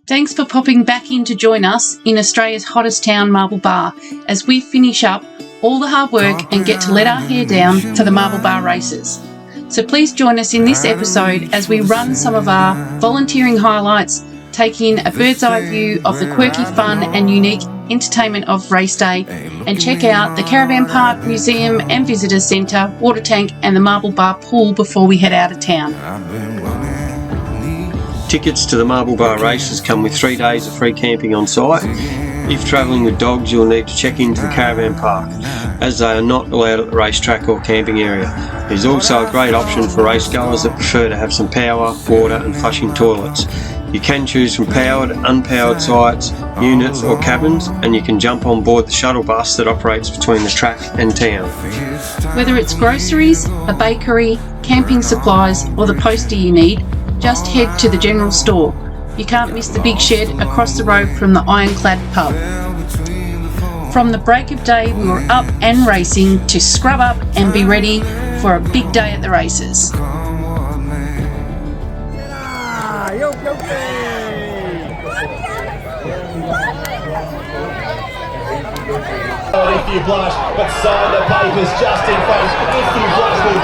Thanks for popping back in to join us in Australia's hottest town, Marble Bar, as we finish up all the hard work and get to let our hair down for the Marble Bar races. So please join us in this episode as we run some of our volunteering highlights, taking a bird's eye view of the quirky, fun and unique entertainment of race day, and check out the Caravan Park, Museum and Visitor Centre, water tank and the Marble Bar pool before we head out of town. Tickets to the Marble Bar races come with 3 days of free camping on site. If travelling with dogs, you'll need to check into the Caravan Park, as they are not allowed at the racetrack or camping area. There's also a great option for race goers that prefer to have some power, water and flushing toilets. You can choose from powered, unpowered sites, units or cabins, and you can jump on board the shuttle bus that operates between the track and town. Whether it's groceries, a bakery, camping supplies or the poster you need, just head to the general store. You can't miss the big shed across the road from the Ironclad pub. From the break of day we were up and racing to scrub up and be ready for a big day at the races. If you blush, but sign the papers just in case. If you blush, we'll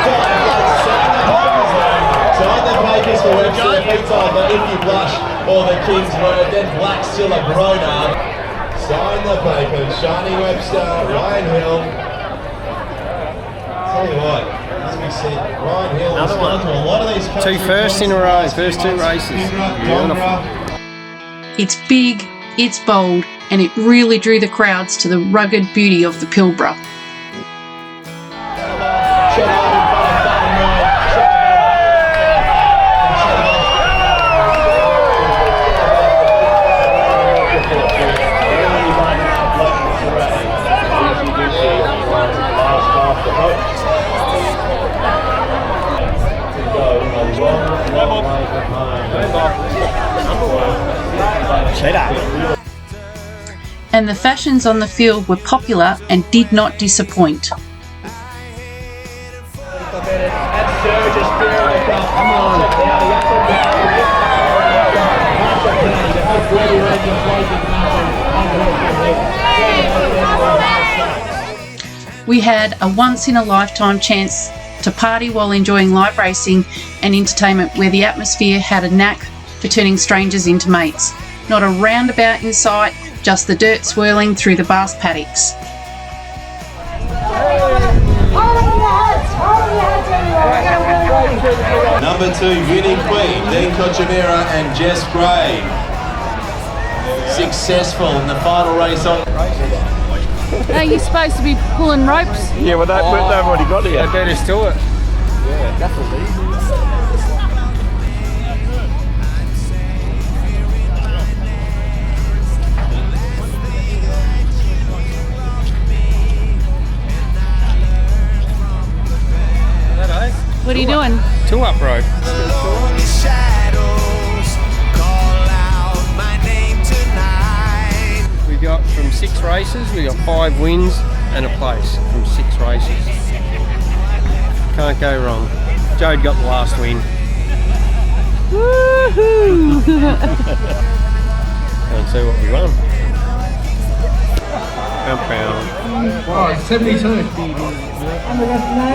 sign the papers for Webster Pizza, but if you blush or the King's Word, then Black's still a grown-up. Sign the papers, Shani Webster, Ryan Hill. Tell you what, as we said, Ryan Hill has gone to a lot of these countries. 2 firsts in a row, first 2 races. Beautiful. It's big, it's bold, and it really drew the crowds to the rugged beauty of the Pilbara. And the fashions on the field were popular and did not disappoint. We had a once-in-a-lifetime chance to party while enjoying live racing and entertainment where the atmosphere had a knack for turning strangers into mates. Not a roundabout in sight, just the dirt swirling through the vast paddocks. Number 2, winning queen, Dean Cochamera and Jess Gray. Successful in the final race on. Are you supposed to be pulling ropes? Yeah, well, they've already got it. They beat us to it. Yeah, definitely. What are you doing? 2 up road. We got from 6 races, we got 5 wins and a place from 6 races. Can't go wrong. Jode got the last win. Woohoo! Let's see what we won. Pound. Oh, 72.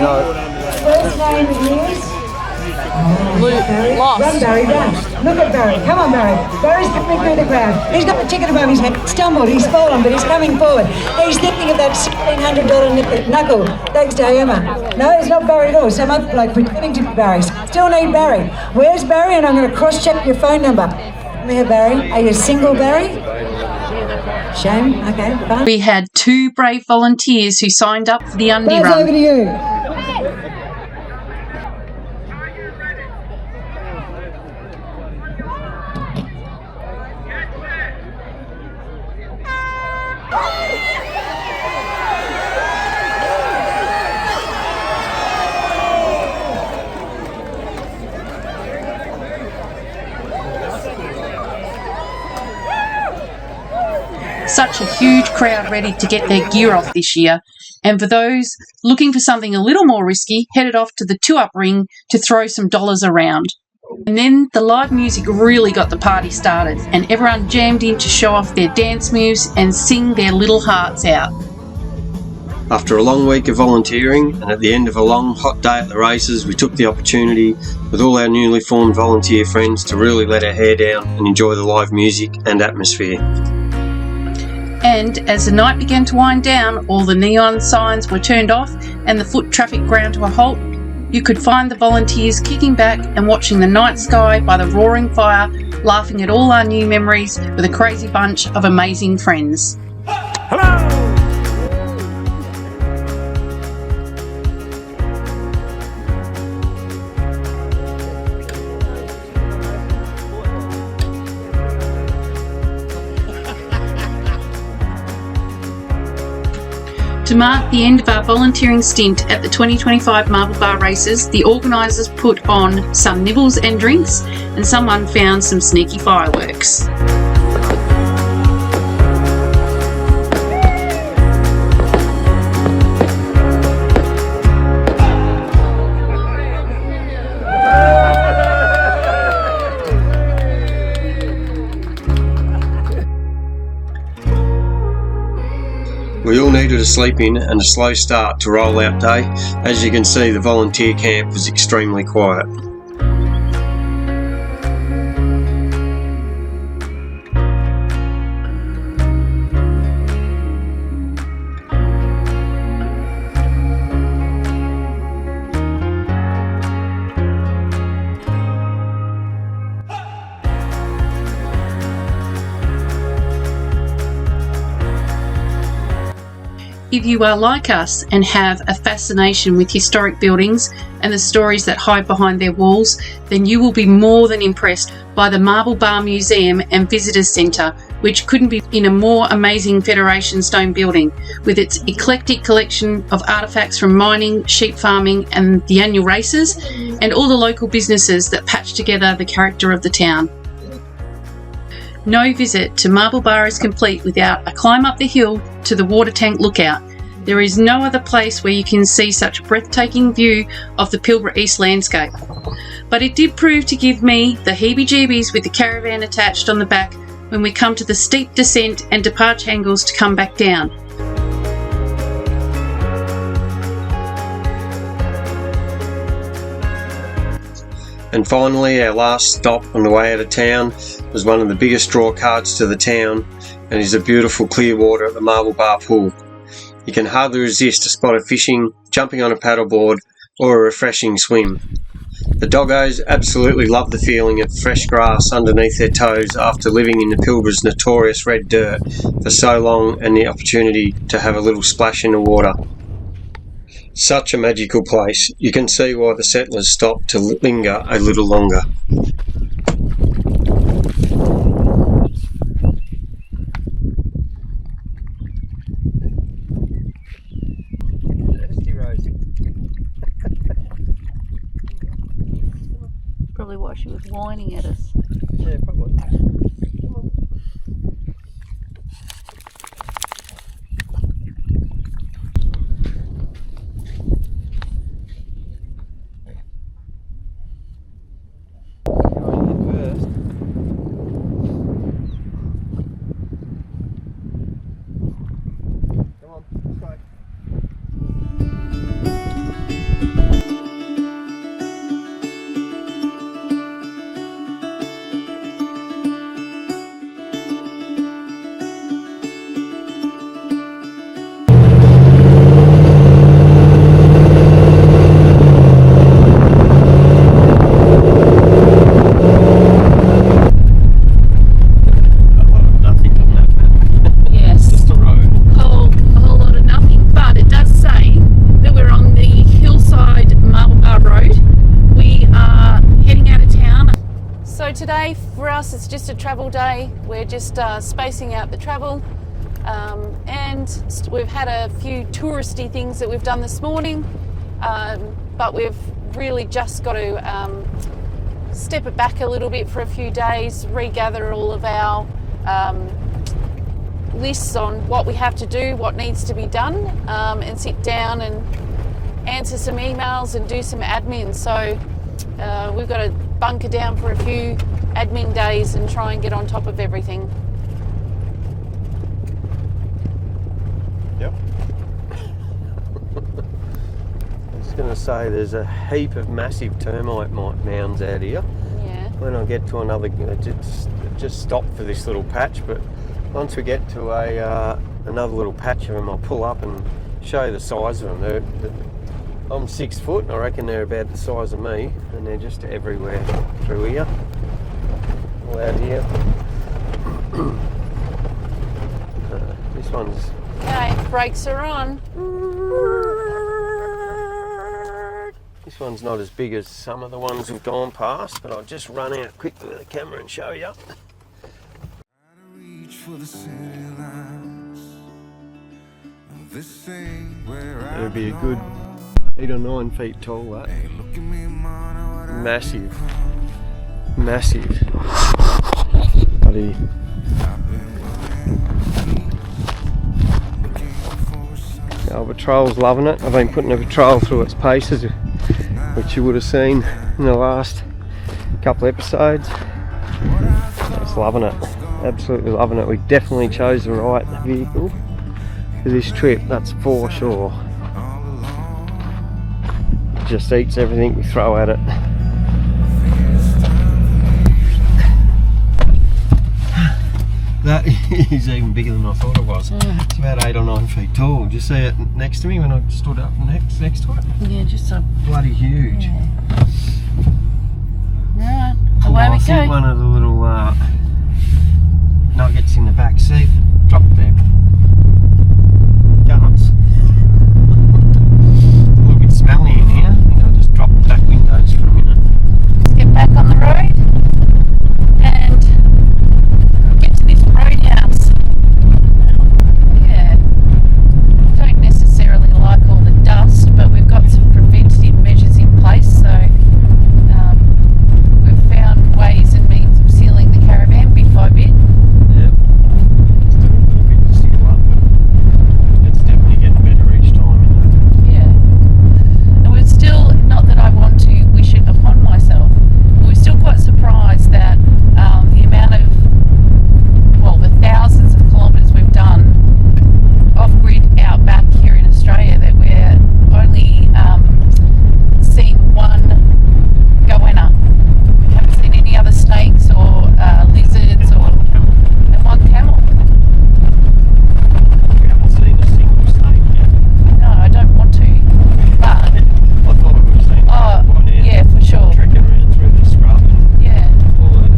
No. First name is Lost. Run, Barry, run. Look at Barry. Come on, Barry. Barry's coming through the crowd. He's got the ticket above his head. Stumbled. He's fallen, but he's coming forward. He's thinking of that $1,600 knuckle. Thanks to Emma. No, it's not Barry at all. Some other bloke pretending to be Barry. Still need Barry. Where's Barry? And I'm going to cross-check your phone number. Come here, Barry. Are you single, Barry? Shame. Okay, fine. We had 2 brave volunteers who signed up for the Undie Buzz, over Run. to you. Such a huge crowd ready to get their gear off this year, and for those looking for something a little more risky, headed off to the 2 Up ring to throw some dollars around. And then the live music really got the party started, and everyone jammed in to show off their dance moves and sing their little hearts out. After a long week of volunteering and at the end of a long hot day at the races, we took the opportunity with all our newly formed volunteer friends to really let our hair down and enjoy the live music and atmosphere. And as the night began to wind down, all the neon signs were turned off and the foot traffic ground to a halt. You could find the volunteers kicking back and watching the night sky by the roaring fire, laughing at all our new memories with a crazy bunch of amazing friends. To mark the end of our volunteering stint at the 2025 Marble Bar Races, the organisers put on some nibbles and drinks, and someone found some sneaky fireworks. We all needed a sleep in and a slow start to roll out day. As you can see, the volunteer camp was extremely quiet. If you are like us and have a fascination with historic buildings and the stories that hide behind their walls, then you will be more than impressed by the Marble Bar Museum and Visitors Centre, which couldn't be in a more amazing Federation stone building, with its eclectic collection of artefacts from mining, sheep farming and the annual races, and all the local businesses that patch together the character of the town. No visit to Marble Bar is complete without a climb up the hill to the water tank lookout. There is no other place where you can see such a breathtaking view of the Pilbara East landscape. But it did prove to give me the heebie-jeebies with the caravan attached on the back when we come to the steep descent and departure angles to come back down. And finally, our last stop on the way out of town was one of the biggest draw cards to the town, and is the beautiful clear water at the Marble Bar pool. You can hardly resist a spot of fishing, jumping on a paddleboard or a refreshing swim. The doggos absolutely love the feeling of fresh grass underneath their toes after living in the Pilbara's notorious red dirt for so long, and the opportunity to have a little splash in the water. Such a magical place. You can see why the settlers stopped to linger a little longer. Probably why she was whining at us. Yeah, probably. Today for us it's just a travel day. We're just spacing out the travel, and we've had a few touristy things that we've done this morning, but we've really just got to step it back a little bit for a few days, regather all of our lists on what we have to do, what needs to be done, and sit down and answer some emails and do some admin. So we've got to bunker down for a few admin days and try and get on top of everything. Yep. I was going to say there's a heap of massive termite mounds out here. Yeah. When I get to another, just stop for this little patch, but once we get to another little patch of them, I'll pull up and show you the size of them. I'm 6 foot and I reckon they're about the size of me, and they're just everywhere through here, all out here. This one's... Okay, brakes are on. This one's not as big as some of the ones we've gone past, but I'll just run out quickly with the camera and show you. It'll be a good 8 or 9 feet tall, that. Massive. Massive. Bloody. The patrol's loving it. I've been putting a patrol through its paces, which you would have seen in the last couple episodes. It's loving it. Absolutely loving it. We definitely chose the right vehicle for this trip, that's for sure. It just eats everything we throw at it. That is even bigger than I thought it was. It's about 8 or 9 feet tall. Did you see it next to me when I stood up next to it? Yeah, just so Bloody huge. Yeah. Right, away I we think go. one of the little nuggets in the back seat dropped their guts. A little bit smelly in here. I think I'll just drop the back windows for a minute. Let's get back on the road and get to this roadhouse. Yeah, don't necessarily like all the dust, but we've got some preventative measures in place, so we've found ways and means of sealing the caravan bit by bit. Yeah. Still a little bit to seal up, but it's definitely getting better each time. Yeah, and we're still, not that I want to wish it upon myself, but we're still quite surprised that the amount of, well, the thousands of kilometres we've done off-grid outback here in Australia, that we're only seeing one goanna. We haven't seen any other snakes or lizards or and one camel. We haven't seen a single snake yet. No, I don't want to, but I thought we would have seen oh, one there yeah, for sure. trekking around through the scrub and Yeah. all the,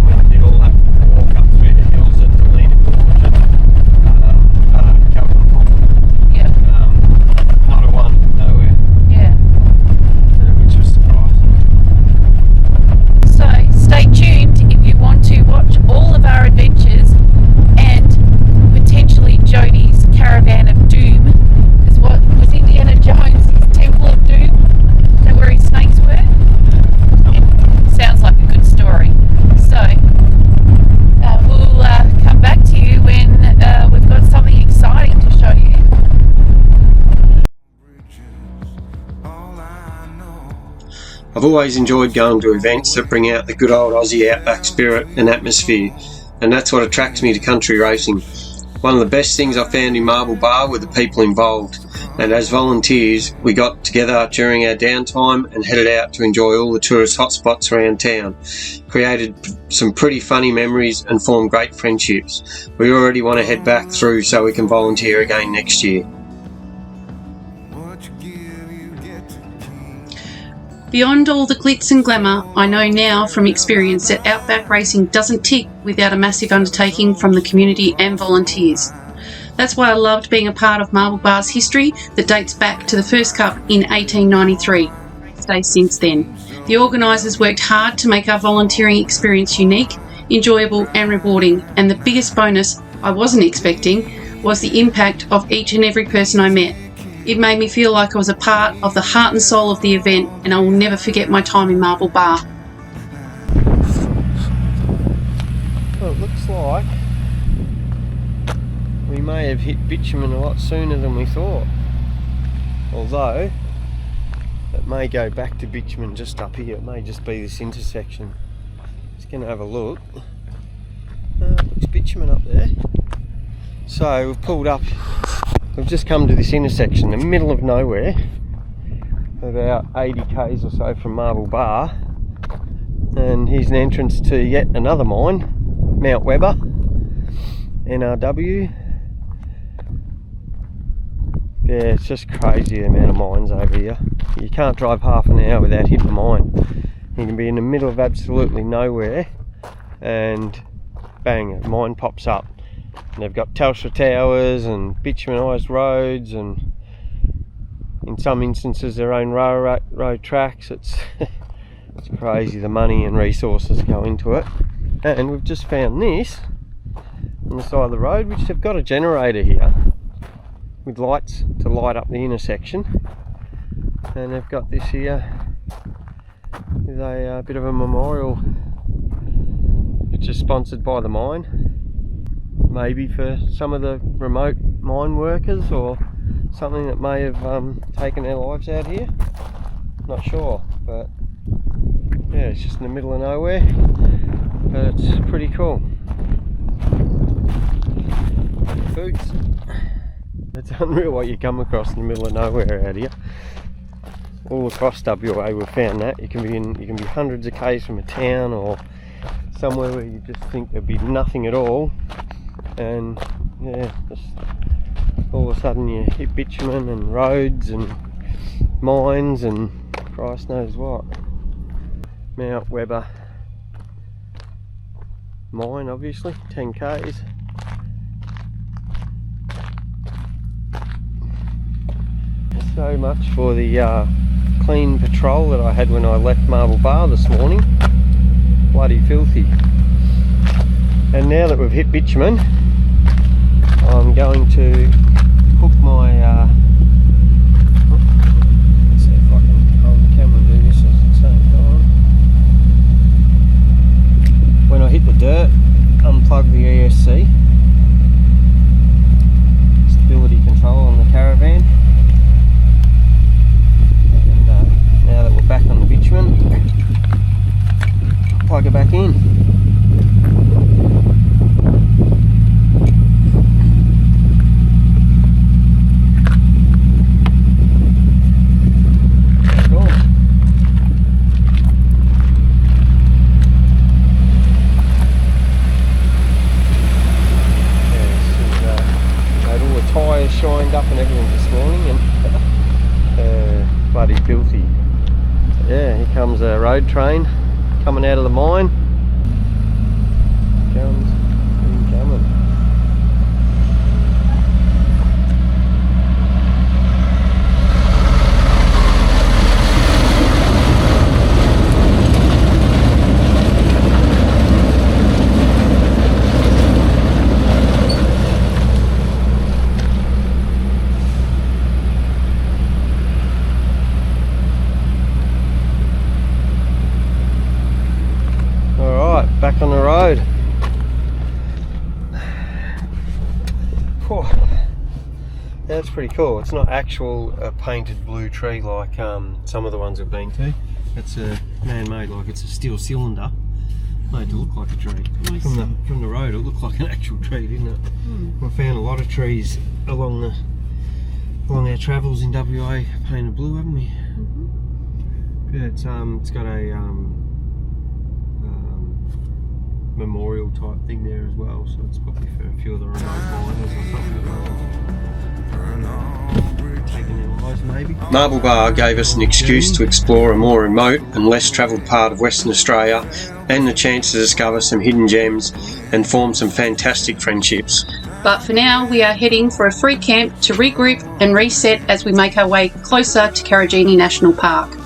when I did all that walk up through the hills at the Lena Gorge and Caravan Park. Yeah. Not a one, nowhere, Yeah. which was surprising. So stay tuned if you want to watch all of our adventures and potentially Jodie's Caravan of Doom, because what was Indiana Jones' Temple of Doom? Is that where his snakes were? It sounds like a good story. So we'll come back to you when we've got something exciting to show you. I've always enjoyed going to events that bring out the good old Aussie Outback spirit and atmosphere, and that's what attracts me to country racing. One of the best things I found in Marble Bar were the people involved, and as volunteers we got together during our downtime and headed out to enjoy all the tourist hotspots around town, created some pretty funny memories and formed great friendships. We already want to head back through so we can volunteer again next year. Beyond all the glitz and glamour, I know now from experience that Outback Racing doesn't tick without a massive undertaking from the community and volunteers. That's why I loved being a part of Marble Bar's history that dates back to the first Cup in 1893. Stay since then. The organisers worked hard to make our volunteering experience unique, enjoyable and rewarding, and the biggest bonus I wasn't expecting was the impact of each and every person I met. It made me feel like I was a part of the heart and soul of the event, and I will never forget my time in Marble Bar. Well, it looks like we may have hit bitumen a lot sooner than we thought. Although, It may go back to bitumen just up here. It may just be this intersection. Just going to have a look. Looks bitumen up there. So we've pulled up. We've just come to this intersection in the middle of nowhere, about 80 k's or so from Marble Bar, and here's an entrance to yet another mine, Mount Webber, NRW. Yeah, it's just crazy the amount of mines over here. You can't drive half an hour without hitting a mine. You can be in the middle of absolutely nowhere and bang, a mine pops up. And they've got Telstra towers and bitumenised roads, and in some instances their own railroad tracks. It's it's crazy the money and resources go into it. And we've just found this on the side of the road, which they've got a generator here with lights to light up the intersection, and they've got this here with a bit of a memorial which is sponsored by the mine, maybe for some of the remote mine workers or something that may have taken their lives out here. Not sure, but yeah, it's just in the middle of nowhere, but it's pretty cool. Boots. It's unreal what you come across in the middle of nowhere out here. All across WA we've found that. You can be hundreds of k's from a town or somewhere where you just think there'd be nothing at all, and yeah, just all of a sudden you hit bitumen and roads and mines and Christ knows what. Mount Webber mine, obviously, 10 k's. So much for the clean patrol that I had when I left Marble Bar this morning. Bloody filthy. And now that we've hit bitumen, I'm going to hook my let's see if I can hold the camera and do this at the same time. When I hit the dirt, unplug the ESC, stability control on the caravan. Now that we're back on the bitumen, plug it back in. Cool. Had all the tyres shined up and everything this morning, and bloody filthy. Yeah, here comes a road train coming out of the mine. Comes incoming. Back on the road. That's pretty cool. It's not actual painted blue tree like some of the ones we've been to. It's a man-made, like it's a steel cylinder made to look like a tree. Nice. From the road, it looked like an actual tree, didn't it? We found a lot of trees along our travels in WA painted blue, haven't we? Yeah, it's got a memorial type thing there as well, so it's probably for a few of the remote miners or something. Taking their lives maybe. Marble Bar gave us an excuse to explore a more remote and less travelled part of Western Australia, and the chance to discover some hidden gems and form some fantastic friendships. But for now, we are heading for a free camp to regroup and reset as we make our way closer to Karijini National Park.